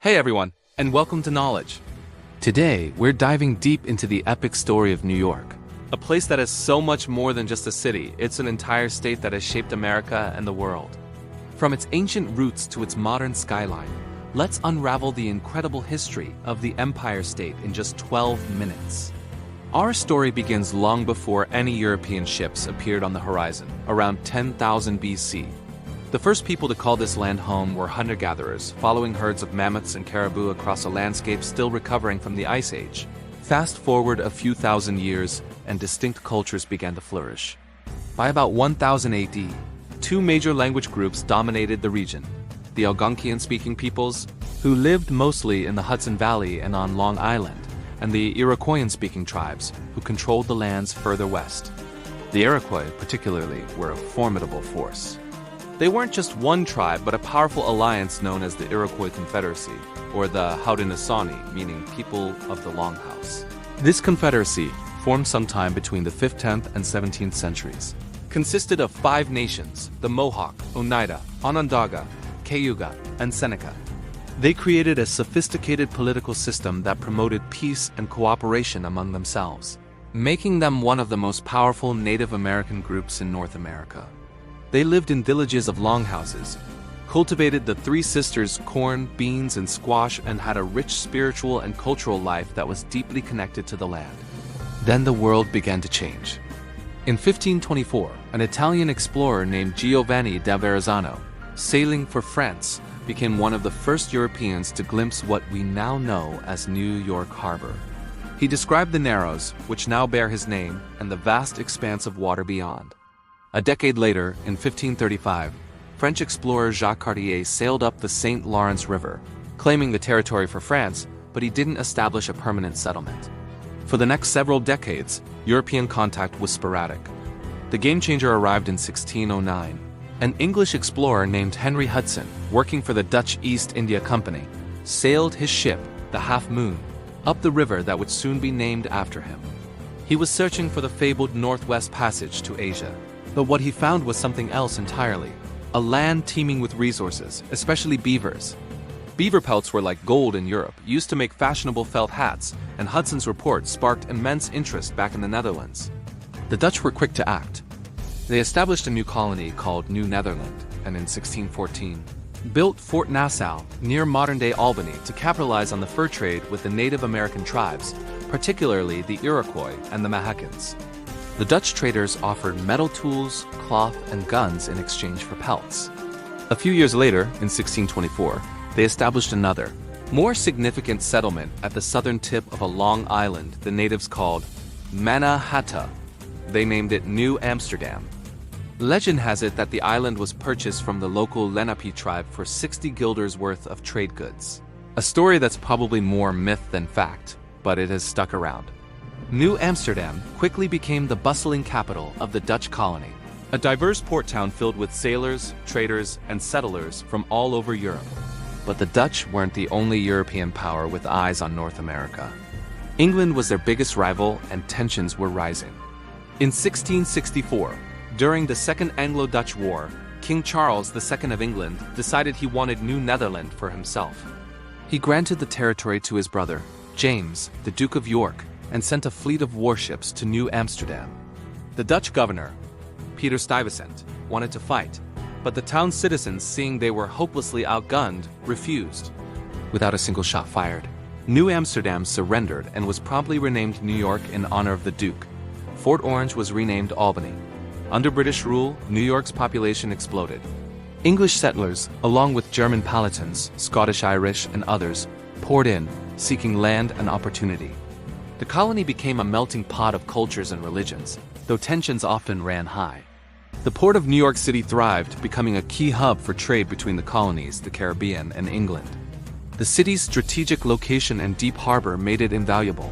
Hey everyone, and welcome to Knowledge. Today, we're diving deep into the epic story of New York. A place that is so much more than just a city, it's an entire state that has shaped America and the world. From its ancient roots to its modern skyline, let's unravel the incredible history of the Empire State in just 12 minutes. Our story begins long before any European ships appeared on the horizon, around 10,000 BC. The first people to call this land home were hunter-gatherers, following herds of mammoths and caribou across a landscape still recovering from the Ice Age. Fast forward a few thousand years, and distinct cultures began to flourish. By about 1000 AD, two major language groups dominated the region: the Algonquian-speaking peoples, who lived mostly in the Hudson Valley and on Long Island, and the Iroquois-speaking tribes, who controlled the lands further west. The Iroquois, particularly, were a formidable force. They weren't just one tribe, but a powerful alliance known as the Iroquois Confederacy, or the Haudenosaunee, meaning people of the Longhouse. This confederacy, formed sometime between the 5th, 10th, and 17th centuries, consisted of 5 nations: the Mohawk, Oneida, Onondaga, Cayuga, and Seneca. They created a sophisticated political system that promoted peace and cooperation among themselves, making them one of the most powerful Native American groups in North America. They lived in villages of longhouses, cultivated the Three Sisters corn, beans, and squash, and had a rich spiritual and cultural life that was deeply connected to the land. Then the world began to change. In 1524, an Italian explorer named Giovanni da Verrazzano, sailing for France, became one of the first Europeans to glimpse what we now know as New York Harbor. He described the Narrows, which now bear his name, and the vast expanse of water beyond. A decade later, in 1535, French explorer Jacques Cartier sailed up the St. Lawrence River, claiming the territory for France, but he didn't establish a permanent settlement. For the next several decades, European contact was sporadic. The game changer arrived in 1609. An English explorer named Henry Hudson, working for the Dutch East India Company, sailed his ship, the Half Moon, up the river that would soon be named after him. He was searching for the fabled Northwest Passage to Asia. But what he found was something else entirely: a land teeming with resources, especially beavers. Beaver pelts were like gold in Europe, used to make fashionable felt hats, and Hudson's report sparked immense interest back in the Netherlands. The Dutch were quick to act. They established a new colony called New Netherland, and in 1614, built Fort Nassau near modern-day Albany to capitalize on the fur trade with the Native American tribes, particularly the Iroquois and the Mohawks. The Dutch traders offered metal tools, cloth, and guns in exchange for pelts. A few years later, in 1624, they established another, more significant settlement at the southern tip of a long island the natives called Mannahatta. They named it New Amsterdam. Legend has it that the island was purchased from the local Lenape tribe for 60 guilders worth of trade goods. A story that's probably more myth than fact, but it has stuck around. New Amsterdam quickly became the bustling capital of the Dutch colony, a diverse port town filled with sailors, traders, and settlers from all over Europe. But the Dutch weren't the only European power with eyes on North America. England was their biggest rival, and tensions were rising. In 1664, during the Second Anglo-Dutch War, King Charles II of England decided he wanted New Netherland for himself. He granted the territory to his brother, James, the Duke of York, and sent a fleet of warships to New Amsterdam. The Dutch governor, Peter Stuyvesant, wanted to fight, but the town's citizens, seeing they were hopelessly outgunned, refused. Without a single shot fired, New Amsterdam surrendered and was promptly renamed New York in honor of the Duke. Fort Orange was renamed Albany. Under British rule, New York's population exploded. English settlers, along with German Palatins, Scottish-Irish, and others, poured in, seeking land and opportunity. The colony became a melting pot of cultures and religions, though tensions often ran high. The port of New York City thrived, becoming a key hub for trade between the colonies, the Caribbean, and England. The city's strategic location and deep harbor made it invaluable.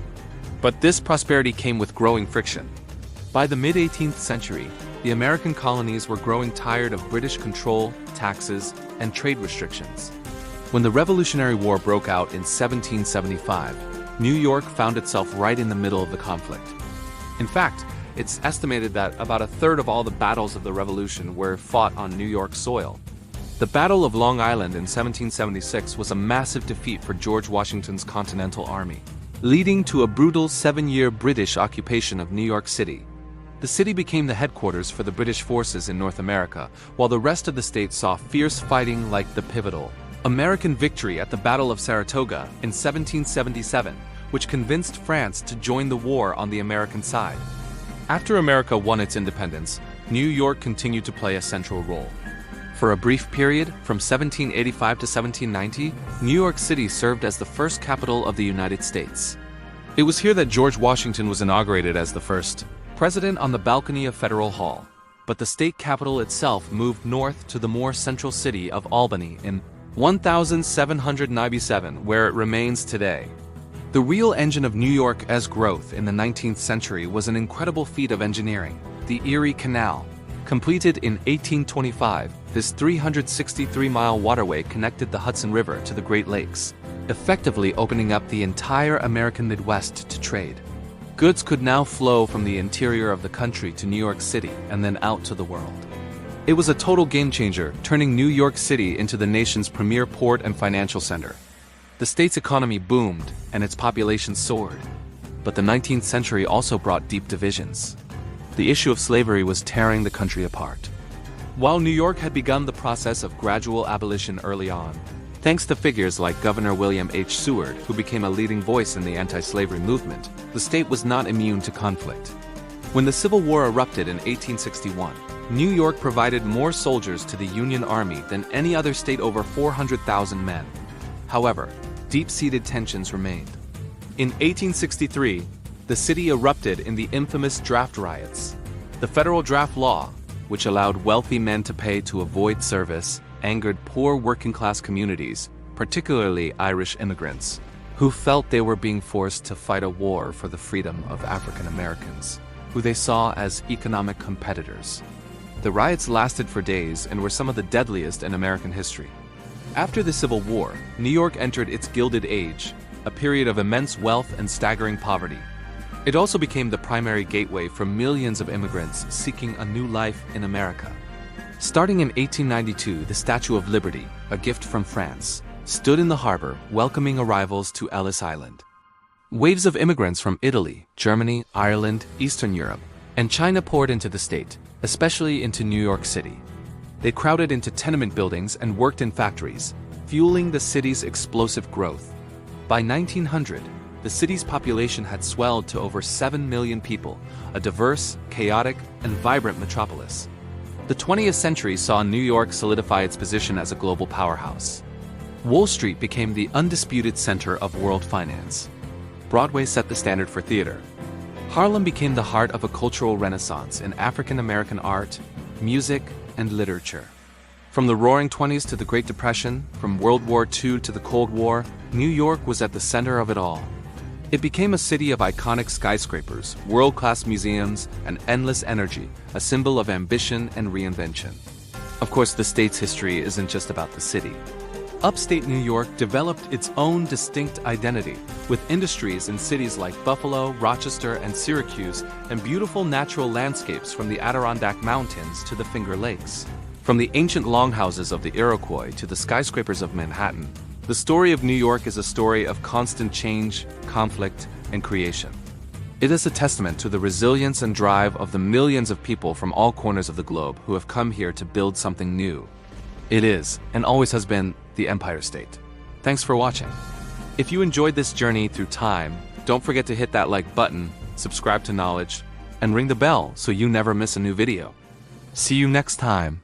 But this prosperity came with growing friction. By the mid-18th century, the American colonies were growing tired of British control, taxes, and trade restrictions. When the Revolutionary War broke out in 1775, New York found itself right in the middle of the conflict. In fact, it's estimated that about a third of all the battles of the Revolution were fought on New York soil. The Battle of Long Island in 1776 was a massive defeat for George Washington's Continental Army, leading to a brutal 7-year British occupation of New York City. The city became the headquarters for the British forces in North America, while the rest of the state saw fierce fighting like the pivotal American victory at the Battle of Saratoga in 1777, which convinced France to join the war on the American side. After America won its independence, New York continued to play a central role. For a brief period, from 1785 to 1790, New York City served as the first capital of the United States. It was here that George Washington was inaugurated as the first president on the balcony of Federal Hall. But the state capital itself moved north to the more central city of Albany in 1797, where it remains today. The real engine of New York's growth in the 19th century was an incredible feat of engineering, the Erie Canal. Completed in 1825, this 363-mile waterway connected the Hudson River to the Great Lakes, effectively opening up the entire American Midwest to trade. Goods could now flow from the interior of the country to New York City and then out to the world. It was a total game-changer, turning New York City into the nation's premier port and financial center. The state's economy boomed and its population soared. But the 19th century also brought deep divisions. The issue of slavery was tearing the country apart. While New York had begun the process of gradual abolition early on, thanks to figures like Governor William H. Seward, who became a leading voice in the anti-slavery movement, the state was not immune to conflict. When the Civil War erupted in 1861, New York provided more soldiers to the Union Army than any other state, over 400,000 men. However, deep-seated tensions remained. In 1863, the city erupted in the infamous Draft Riots. The federal draft law, which allowed wealthy men to pay to avoid service, angered poor working-class communities, particularly Irish immigrants, who felt they were being forced to fight a war for the freedom of African Americans, who they saw as economic competitors. The riots lasted for days and were some of the deadliest in American history. After the Civil War, New York entered its Gilded Age, a period of immense wealth and staggering poverty. It also became the primary gateway for millions of immigrants seeking a new life in America. Starting in 1892, the Statue of Liberty, a gift from France, stood in the harbor, welcoming arrivals to Ellis Island. Waves of immigrants from Italy, Germany, Ireland, Eastern Europe, and China poured into the state, especially into New York City. They crowded into tenement buildings and worked in factories, fueling the city's explosive growth. By 1900, the city's population had swelled to over 7 million people, a diverse, chaotic, and vibrant metropolis. The 20th century saw New York solidify its position as a global powerhouse. Wall Street became the undisputed center of world finance. Broadway set the standard for theater. Harlem became the heart of a cultural renaissance in African American art, music, and literature. From the Roaring '20s to the Great Depression, from World War II to the Cold War, New York was at the center of it all. It became a city of iconic skyscrapers, world-class museums, and endless energy, a symbol of ambition and reinvention. Of course, the state's history isn't just about the city. Upstate New York developed its own distinct identity, with industries in cities like Buffalo, Rochester, and Syracuse, and beautiful natural landscapes from the Adirondack Mountains to the Finger Lakes. From the ancient longhouses of the Iroquois to the skyscrapers of Manhattan, the story of New York is a story of constant change, conflict, and creation. It is a testament to the resilience and drive of the millions of people from all corners of the globe who have come here to build something new. It is, and always has been, the Empire State. Thanks for watching. If you enjoyed this journey through time, don't forget to hit that like button, subscribe to Knowledge, and ring the bell so you never miss a new video. See you next time.